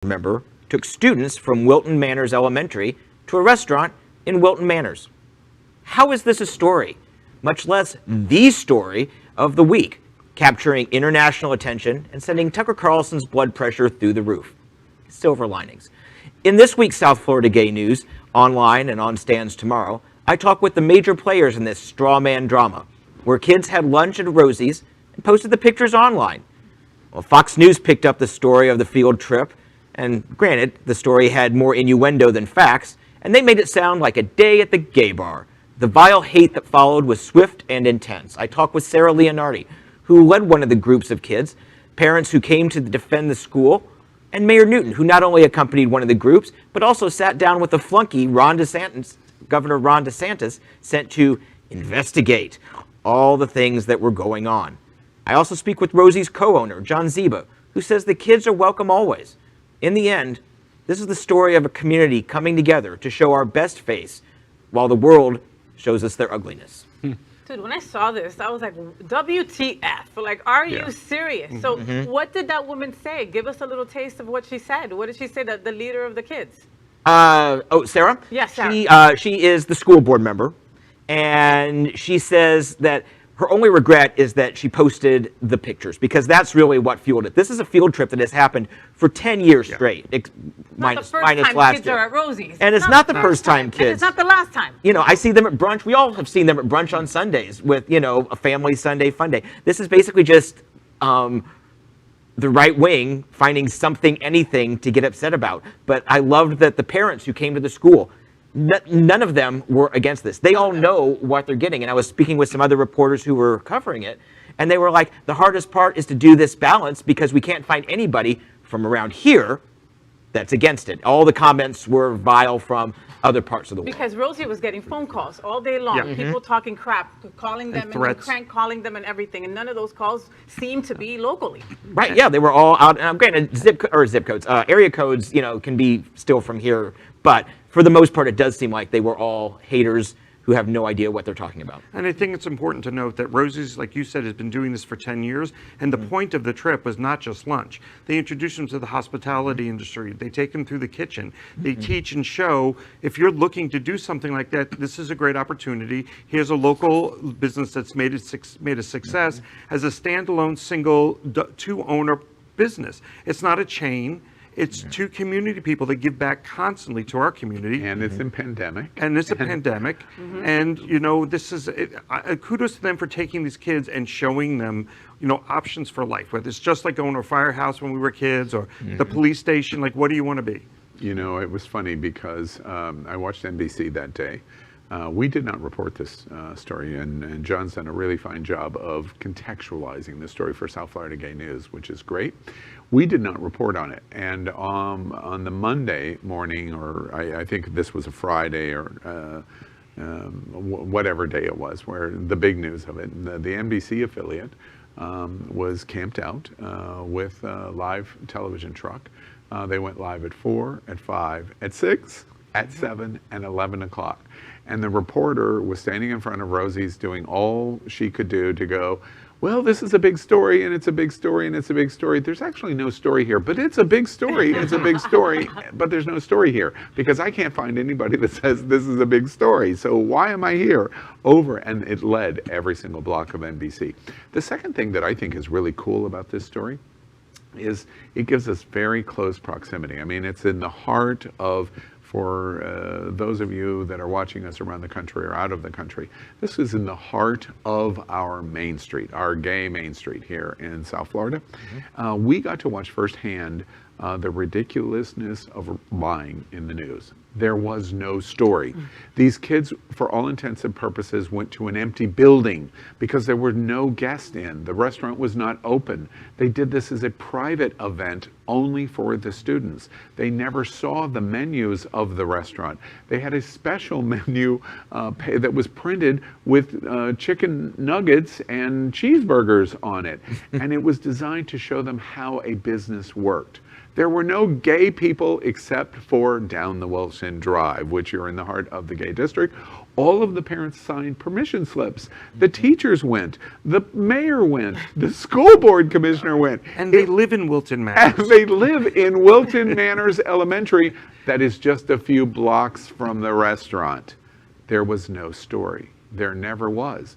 member took students from Wilton Manors Elementary to a restaurant in Wilton Manors. How is this a story, much less the story of the week, capturing international attention and sending Tucker Carlson's blood pressure through the roof? Silver linings. In this week's South Florida Gay News, online and on stands tomorrow, I talk with the major players in this straw man drama, where kids had lunch at Rosie's and posted the pictures online. Well, Fox News picked up the story of the field trip, and granted, the story had more innuendo than facts, and they made it sound like a day at the gay bar. The vile hate that followed was swift and intense. I talked with Sarah Leonardi, who led one of the groups of kids, parents who came to defend the school, and Mayor Newton, who not only accompanied one of the groups, but also sat down with the flunky Governor Ron DeSantis, sent to investigate all the things that were going on. I also speak with Rosie's co-owner, John Ziba, who says the kids are welcome always. In the end, this is the story of a community coming together to show our best face, while the world shows us their ugliness. Dude, when I saw this, I was like, WTF? Like, are you serious? So what did that woman say? Give us a little taste of what she said. What did she say, the leader of the kids? Sarah? Yes, Sarah. She is the school board member, and she says that her only regret is that she posted the pictures, because that's really what fueled it. This is a field trip that has happened for 10 years straight, minus last year. Kids are at Rosie's. And it's not the first time kids. And it's not the last time. You know, I see them at brunch. We all have seen them at brunch on Sundays with, you know, a family Sunday fun day. This is basically just the right wing finding something, anything to get upset about. But I loved that the parents who came to the school, none of them were against this. They all know what they're getting. And I was speaking with some other reporters who were covering it, and they were like, the hardest part is to do this balance because we can't find anybody from around here that's against it. All the comments were vile from other parts of the world. Because Rosie was getting phone calls all day long, people talking crap, calling them and crank calling them and everything, and none of those calls seemed to be locally. Right, yeah, they were all out. Granted, zip codes, area codes, you know, can be still from here, but for the most part, it does seem like they were all haters who have no idea what they're talking about. And I think it's important to note that Rosie's, like you said, has been doing this for 10 years, and the point of the trip was not just lunch. They introduce them to the hospitality industry. They take them through the kitchen. They teach and show, if you're looking to do something like that, this is a great opportunity. Here's a local business that's made a success as a standalone, single, two-owner business. It's not a chain. It's two community people that give back constantly to our community. And it's a pandemic. And it's a pandemic. And, you know, this is, kudos to them for taking these kids and showing them, you know, options for life. Whether it's just like going to a firehouse when we were kids or the police station, like, what do you want to be? You know, it was funny because I watched NBC that day. We did not report this story, and John's done a really fine job of contextualizing the story for South Florida Gay News, which is great. We did not report on it, and on the Monday morning, or I think this was a Friday, or whatever day it was, where the big news of it, the NBC affiliate was camped out with a live television truck. They went live at 4, at 5, at 6, at 7, and 11 o'clock. And the reporter was standing in front of Rosie's doing all she could do to go, well, this is a big story, and it's a big story, and it's a big story. There's actually no story here, but it's a big story. It's a big story, but there's no story here because I can't find anybody that says this is a big story. So why am I here? Over, and it led every single block of NBC. The second thing that I think is really cool about this story is it gives us very close proximity. I mean, it's in the heart of, for those of you that are watching us around the country or out of the country, this is in the heart of our Main Street, our gay Main Street here in South Florida. We got to watch firsthand the ridiculousness of lying in the news. There was no story. These kids, for all intents and purposes, went to an empty building because there were no guests in. The restaurant was not open. They did this as a private event only for the students. They never saw the menus of the restaurant. They had a special menu that was printed with chicken nuggets and cheeseburgers on it. And it was designed to show them how a business worked. There were no gay people except for down the Wilton Drive, which you're in the heart of the gay district. All of the parents signed permission slips. The teachers went. The mayor went. The school board commissioner went. And they live in Wilton Manors. And they live in Wilton Manors Elementary, that is just a few blocks from the restaurant. There was no story. There never was.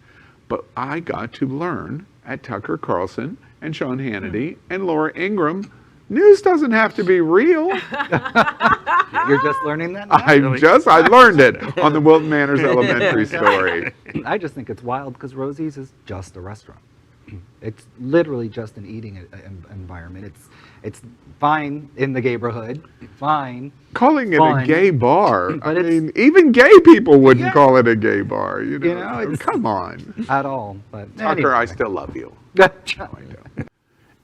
But I got to learn at Tucker Carlson and Sean Hannity and Laura Ingraham, news doesn't have to be real. You're just learning that now? I learned it on the Wilton Manors Elementary story. I just think it's wild because Rosie's is just a restaurant. It's literally just an eating environment. It's fine in the neighborhood, fine. Calling it fun, a gay bar, but I mean, even gay people wouldn't call it a gay bar. You know, it's- come on. At all. But Tucker, anyway. I still love you.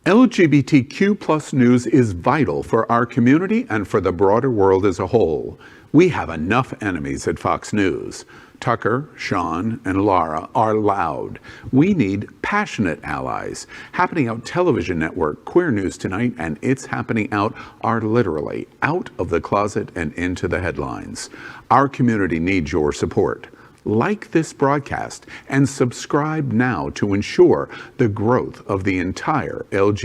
LGBTQ plus news is vital for our community and for the broader world as a whole. We have enough enemies at Fox News. Tucker, Sean, and Laura are loud. We need passionate allies. Happening Out Television Network, Queer News Tonight, and It's Happening Out are literally out of the closet and into the headlines. Our community needs your support. Like this broadcast and subscribe now to ensure the growth of the entire LGBT